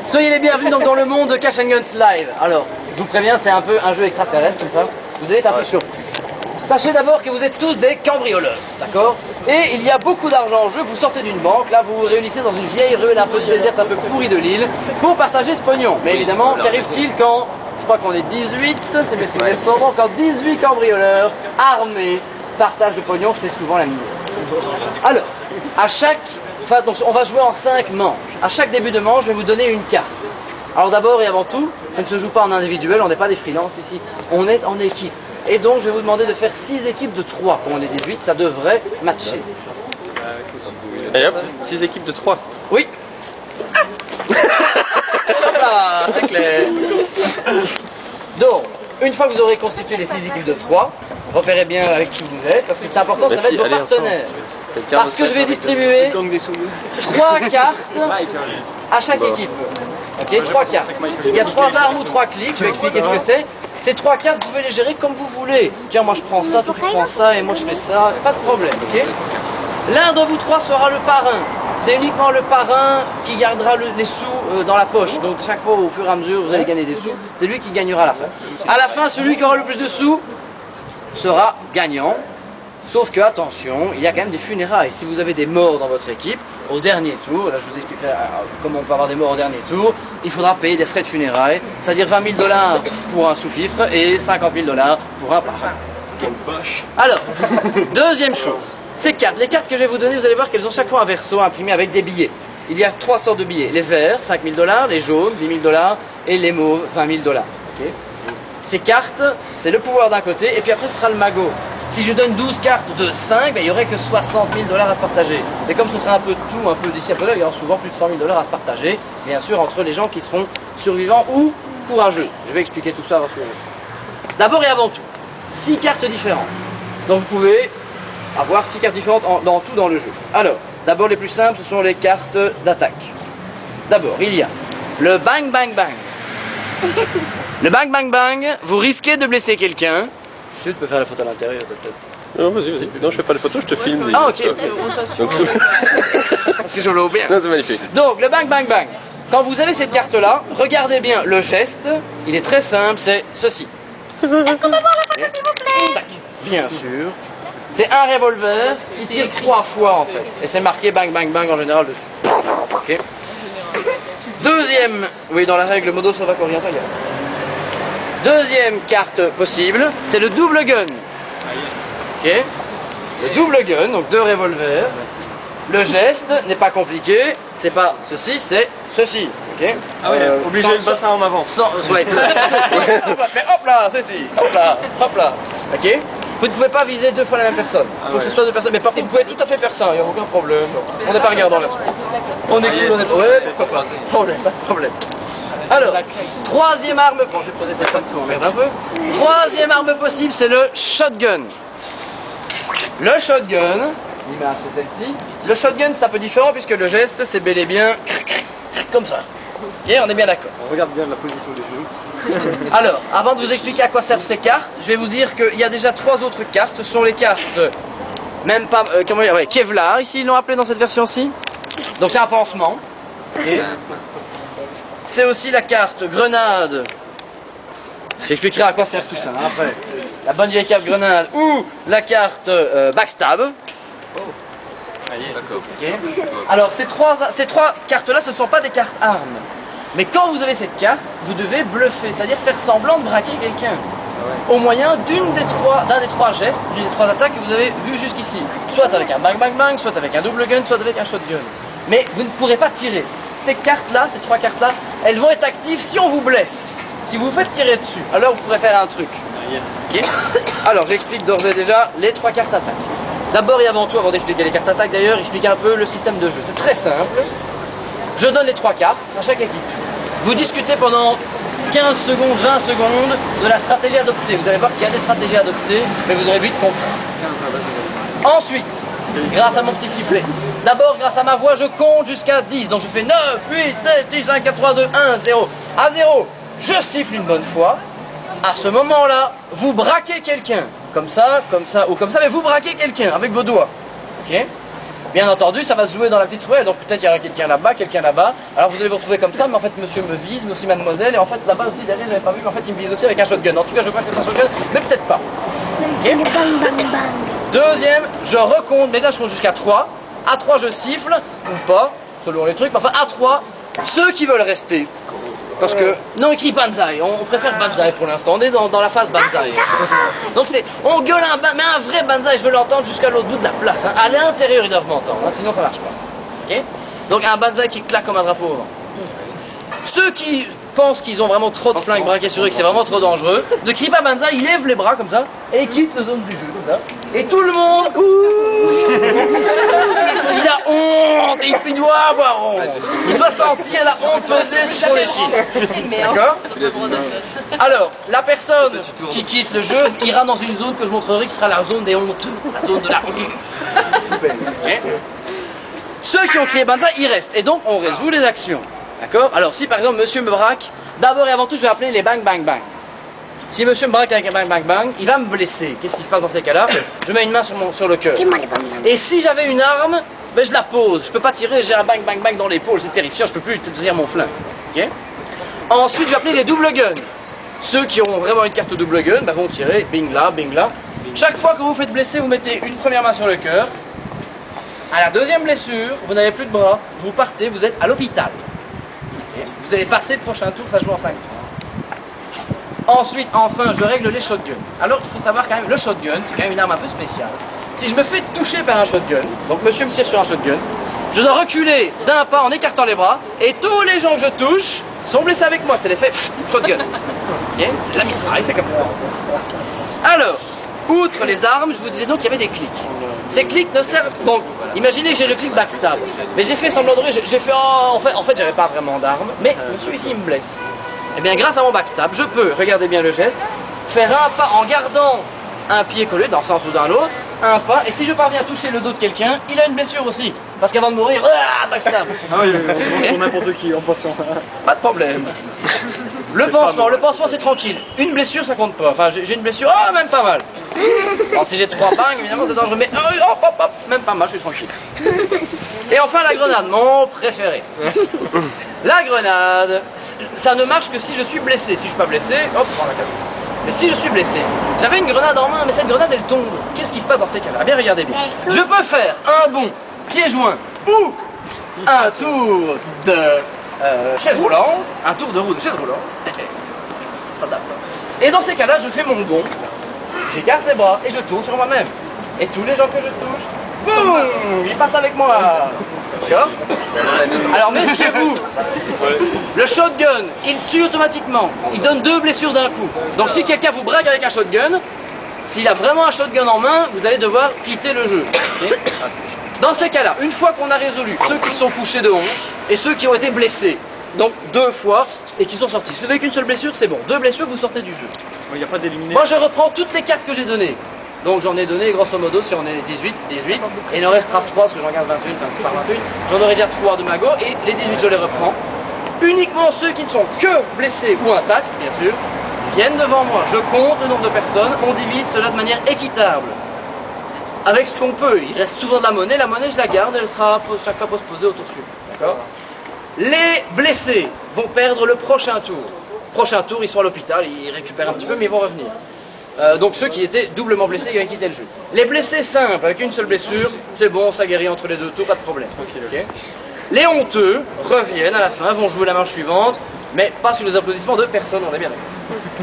Soyez les bienvenus donc dans le monde de Cash and Guns Live. Alors, je vous préviens, c'est un peu un jeu extraterrestre, comme ça. Vous allez être un peu surpris. Sachez d'abord que vous êtes tous des cambrioleurs, d'accord? Et il y a beaucoup d'argent en jeu, vous sortez d'une banque, là vous vous réunissez dans une vieille ruelle un peu déserte, un peu pourrie de l'île, pour partager ce pognon. Mais évidemment, qu'arrive-t-il quand, je crois qu'on est 18, c'est mes souvenirs sont bons, quand 18 cambrioleurs armés partagent le pognon, c'est souvent la misère. Alors, donc on va jouer en 5 manches. À chaque début de manche, je vais vous donner une carte. Alors d'abord et avant tout, ça ne se joue pas en individuel, on n'est pas des freelances ici, on est en équipe. Et donc je vais vous demander de faire 6 équipes de 3, comme on est 18, ça devrait matcher. Et hop, 6 équipes de 3. Oui. Voilà, c'est clair. Donc, une fois que vous aurez constitué les 6 équipes de 3, repérez bien avec qui vous êtes, parce que c'est important, ça va être vos partenaires. Parce que je vais distribuer 3 cartes à chaque équipe. Ok, 3 cartes. Il y a 3 armes ou 3 clics, je vais expliquer ce que c'est. Ces 3 cartes, vous pouvez les gérer comme vous voulez. Tiens, moi je prends ça, toi tu prends ça, et moi je fais ça, pas de problème, ok? L'un de vous 3 sera le parrain. C'est uniquement le parrain qui gardera les sous dans la poche. Donc chaque fois, au fur et à mesure, vous allez gagner des sous. C'est lui qui gagnera à la fin. À la fin, celui qui aura le plus de sous sera gagnant. Sauf que, attention, il y a quand même des funérailles. Si vous avez des morts dans votre équipe, au dernier tour, là je vous expliquerai comment on peut avoir des morts au dernier tour, il faudra payer des frais de funérailles, c'est-à-dire 20 000 $ pour un sous-fifre et 50 000 $ pour un parrain. Okay. Alors, deuxième chose, ces cartes. Les cartes que je vais vous donner, vous allez voir qu'elles ont chaque fois un verso imprimé avec des billets. Il y a 3 sortes de billets. Les verts, 5 000 $, les jaunes, 10 000 $ et les mauves, 20 000 $. Okay. Ces cartes, c'est le pouvoir d'un côté, et puis après ce sera le magot. Si je donne 12 cartes de 5, ben, il n'y aurait que 60 000 $ à se partager. Et comme ce sera un peu de tout, un peu d'ici, un peu là, il y aura souvent plus de 100 000 $ à se partager, bien sûr, entre les gens qui seront survivants ou courageux. Je vais expliquer tout ça, rassurez-vous. D'abord et avant tout, 6 cartes différentes. Donc vous pouvez avoir 6 cartes différentes dans tout dans le jeu. Alors, d'abord les plus simples, ce sont les cartes d'attaque. D'abord, il y a le bang bang bang. Le bang bang bang, vous risquez de blesser quelqu'un. Tu peux faire la photo à l'intérieur, peut-être. Non, vas-y, vas-y. Non, je fais pas les photos, je te filme. Ah, ok. Donc, parce que je l'ai bien. Non, c'est magnifique. Donc, le bang bang bang. Quand vous avez cette carte-là, regardez bien le geste. Il est très simple, c'est ceci. Est-ce qu'on peut voir la photo, s'il vous plaît? Tac. Bien sûr. C'est un revolver qui tire 3 fois, en fait. Et c'est marqué bang bang bang en général dessus. Ok. Deuxième. Oui, dans la règle modo slovaque orientale. Deuxième carte possible, c'est le double gun. Ok. Le double gun, donc 2 revolvers. Le geste n'est pas compliqué, c'est pas ceci, c'est ceci. Ok. Ah oui, obligé le bassin en avant. Ouais, mais hop là, ceci, hop là. Ok. Vous ne pouvez pas viser 2 fois la même personne. Il faut que ce soit 2 personnes. Mais par contre, vous pouvez tout à fait faire ça, il n'y a aucun problème. On n'est pas regardant là. On est cool, on est. Ouais, pas de problème. Alors, troisième arme, bon je vais poser cette femme, ça m'emmerde un peu. Troisième arme possible, c'est le shotgun. Le shotgun, l'image c'est celle-ci. Le shotgun c'est un peu différent puisque le geste c'est bel et bien comme ça. Ok, on est bien d'accord. On regarde bien la position des genoux. Alors, avant de vous expliquer à quoi servent ces cartes, je vais vous dire qu'il y a déjà 3 autres cartes. Ce sont les cartes, même pas, comment dire, ouais, Kevlar, ici ils l'ont appelé dans cette version-ci. Donc c'est un pansement. Okay. C'est aussi la carte grenade. J'expliquerai à quoi sert tout ça hein, après. La bonne vieille carte grenade ou la carte backstab. D'accord. Okay. Alors ces trois cartes-là, ce ne sont pas des cartes armes. Mais quand vous avez cette carte, vous devez bluffer, c'est-à-dire faire semblant de braquer quelqu'un. Au moyen d'un des 3 gestes, d'une des 3 attaques que vous avez vues jusqu'ici. Soit avec un bang bang bang, soit avec un double gun, soit avec un shotgun. Mais vous ne pourrez pas tirer. Ces cartes-là, ces 3 cartes-là, elles vont être actives si on vous blesse. Si vous vous faites tirer dessus, alors vous pourrez faire un truc. Okay. Alors j'explique d'ores et déjà les 3 cartes attaques. D'abord et avant tout, avant d'expliquer les cartes attaques d'ailleurs, expliquer un peu le système de jeu. C'est très simple. Je donne les 3 cartes à chaque équipe. Vous discutez pendant 15 secondes, 20 secondes de la stratégie adoptée. Vous allez voir qu'il y a des stratégies adoptées, mais vous aurez vite compris. Ensuite, grâce à mon petit sifflet. D'abord, grâce à ma voix, je compte jusqu'à 10. Donc je fais 9, 8, 7, 6, 5, 4, 3, 2, 1, 0. À 0, je siffle une bonne fois. À ce moment-là, vous braquez quelqu'un. Comme ça, ou comme ça, mais vous braquez quelqu'un avec vos doigts. Ok ? Bien entendu, ça va se jouer dans la petite ruelle, donc peut-être il y aura quelqu'un là-bas, quelqu'un là-bas. Alors vous allez vous retrouver comme ça, mais en fait monsieur me vise, mais aussi mademoiselle, et en fait là-bas aussi derrière, j'avais pas vu qu'en fait il me vise aussi avec un shotgun. En tout cas, je crois que c'est un shotgun, mais peut-être pas. Okay. Deuxième, je recompte, mais là je compte jusqu'à 3. À 3, je siffle, ou pas, selon les trucs, mais enfin à 3, ceux qui veulent rester. Parce que, non, on écrit Banzai, on préfère Banzai pour l'instant, on est dans la phase Banzai. Donc c'est, on gueule mais un vrai Banzai, je veux l'entendre jusqu'à l'autre bout de la place. Hein. À l'intérieur, ils doivent m'entendre, hein, sinon ça marche pas. Okay. Donc un Banzai qui claque comme un drapeau au vent. Ceux qui pensent qu'ils ont vraiment trop de flingues braqués sur eux, que c'est vraiment trop dangereux, ne crient pas Banzai, ils lèvent les bras comme ça, et ils quittent la zone du jeu, comme ça. Et tout le monde, il a honte, et il doit avoir honte. Il doit sentir la honte peser sur son échine. D'accord? Alors, la personne qui quitte le jeu ira dans une zone que je montrerai qui sera la zone des honteux, la zone de la honte. Okay. Ceux qui ont crié Banzai, ils restent. Et donc, on résout les actions. D'accord? Alors, si par exemple, monsieur me braque, d'abord et avant tout, je vais appeler les bang bang bang. Si monsieur me braque avec un bang bang bang, il va me blesser. Qu'est-ce qui se passe dans ces cas-là? Je mets une main sur le cœur. Et si j'avais une arme, ben je la pose. Je peux pas tirer, j'ai un bang bang bang dans l'épaule, c'est terrifiant, je peux plus tenir mon flingue. Okay? Ensuite, je vais appeler les double guns. Ceux qui ont vraiment une carte double gun, ben vont tirer, bing là, bing là. Chaque fois que vous vous faites blesser, vous mettez une première main sur le cœur. À la deuxième blessure, vous n'avez plus de bras, vous partez, vous êtes à l'hôpital. Okay? Vous allez passer le prochain tour, ça joue en 5 tours. Ensuite, enfin, je règle les shotguns. Alors, il faut savoir quand même, le shotgun, c'est quand même une arme un peu spéciale. Si je me fais toucher par un shotgun, donc monsieur me tire sur un shotgun, je dois reculer d'un pas en écartant les bras, et tous les gens que je touche sont blessés avec moi. C'est l'effet shotgun. Okay? C'est de la mitraille, c'est comme ça. Alors, outre les armes, je vous disais donc qu'il y avait des clics. Ces clics ne servent... Bon, imaginez que j'ai le clic backstab. Mais j'ai fait semblant de rire, j'ai fait... Oh, en fait, j'avais pas vraiment d'armes. Mais monsieur ici, il me blesse. Eh bien, grâce à mon backstab, je peux, regardez bien le geste, faire un pas en gardant un pied collé, dans le sens ou dans l'autre, un pas, et si je parviens à toucher le dos de quelqu'un, il a une blessure aussi. Parce qu'avant de mourir, backstab. Ah oui, pour n'importe qui, en passant. Pas de problème. Le pansement c'est tranquille. Une blessure, ça compte pas. Enfin, j'ai une blessure, même pas mal. Alors, si j'ai 3 bangs, évidemment, c'est dangereux, mais hop, même pas mal, je suis tranquille. Et enfin, la grenade, mon préféré. La grenade, ça ne marche que si je suis blessé. Si je suis pas blessé, hop, prends la carte. Mais si je suis blessé, j'avais une grenade en main, mais cette grenade, elle tombe. Qu'est-ce qui se passe dans ces cas-là? Eh bien, regardez bien. Je peux faire un bond, pied joint, ou un tour de chaise roulante, un tour de roue de chaise roulante. Ça date. Et dans ces cas-là, je fais mon bond, j'écarte les bras et je tourne sur moi-même. Et tous les gens que je touche, boum, ils partent avec moi. D'accord? Alors méfiez-vous. Le shotgun, il tue automatiquement. Il donne 2 blessures d'un coup. Donc si quelqu'un vous braque avec un shotgun, s'il a vraiment un shotgun en main, vous allez devoir quitter le jeu. Okay? Dans ces cas-là, une fois qu'on a résolu ceux qui sont couchés de honte et ceux qui ont été blessés, donc 2 fois, et qui sont sortis. Si vous n'avez qu'une seule blessure, c'est bon. 2 blessures, vous sortez du jeu. Il n'y a pas d'éliminer. Moi, je reprends toutes les cartes que j'ai données. Donc j'en ai donné, grosso modo, si on est 18, et il en restera 3, parce que j'en garde 28, enfin c'est pas 28, j'en aurai déjà 3 de Mago, et les 18, je les reprends. Uniquement ceux qui ne sont que blessés ou attaquent, bien sûr, viennent devant moi. Je compte le nombre de personnes, on divise cela de manière équitable. Avec ce qu'on peut, il reste souvent de la monnaie je la garde, elle sera chaque fois posée au tour suivant. D'accord? Les blessés vont perdre le prochain tour. Prochain tour, ils sont à l'hôpital, ils récupèrent un petit peu, mais ils vont revenir. Donc ceux qui étaient doublement blessés, qui avaient quitté le jeu. Les blessés simples, avec une seule blessure, c'est bon, ça guérit entre les 2 tours, pas de problème. Okay. Les honteux reviennent à la fin, vont jouer la manche suivante, mais pas sous les applaudissements de personne, on est bien d'accord.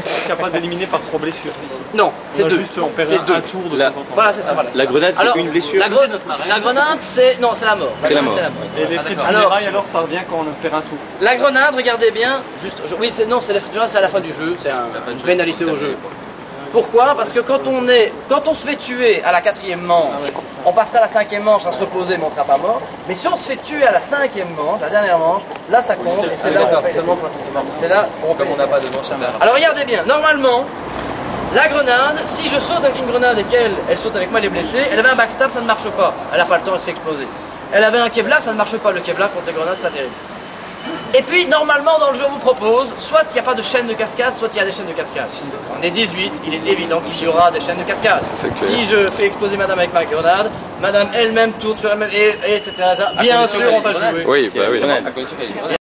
Il n'y a pas d'éliminer par 3 blessures ici. Non, c'est 2. Juste, on perd un tour de temps en temps. Voilà, c'est ça. Voilà. La grenade, c'est une blessure. La grenade, c'est... Non, c'est la mort. C'est la mort. Et les frais de funérailles, alors, ça revient quand on perd un tour. La grenade, regardez bien, juste... Oui, c'est les frais de funérailles, c'est à la fin du jeu, c'est une pénalité au jeu. Pourquoi? Parce que quand on se fait tuer à la 4e manche, on passera à la 5e manche à se reposer mais on ne sera pas mort. Mais si on se fait tuer à la 5e manche, la dernière manche, là ça compte et c'est là où on paye. C'est là où on paye. Comme on n'a pas de manche à main. Alors regardez bien, normalement, la grenade, si je saute avec une grenade et qu'elle saute avec moi, elle est blessée, elle avait un backstab, ça ne marche pas. Elle n'a pas le temps, elle se fait exploser. Elle avait un Kevlar, ça ne marche pas. Le Kevlar contre les grenades, c'est pas terrible. Et puis, normalement, dans le jeu, on vous propose, soit il n'y a pas de chaîne de cascade, soit il y a des chaînes de cascade. On est 18, il est évident qu'il y aura des chaînes de cascade. Si je fais exploser madame avec ma grenade, madame elle-même tourne sur elle-même, et etc. Bien sûr, on va jouer. Oui, bah oui.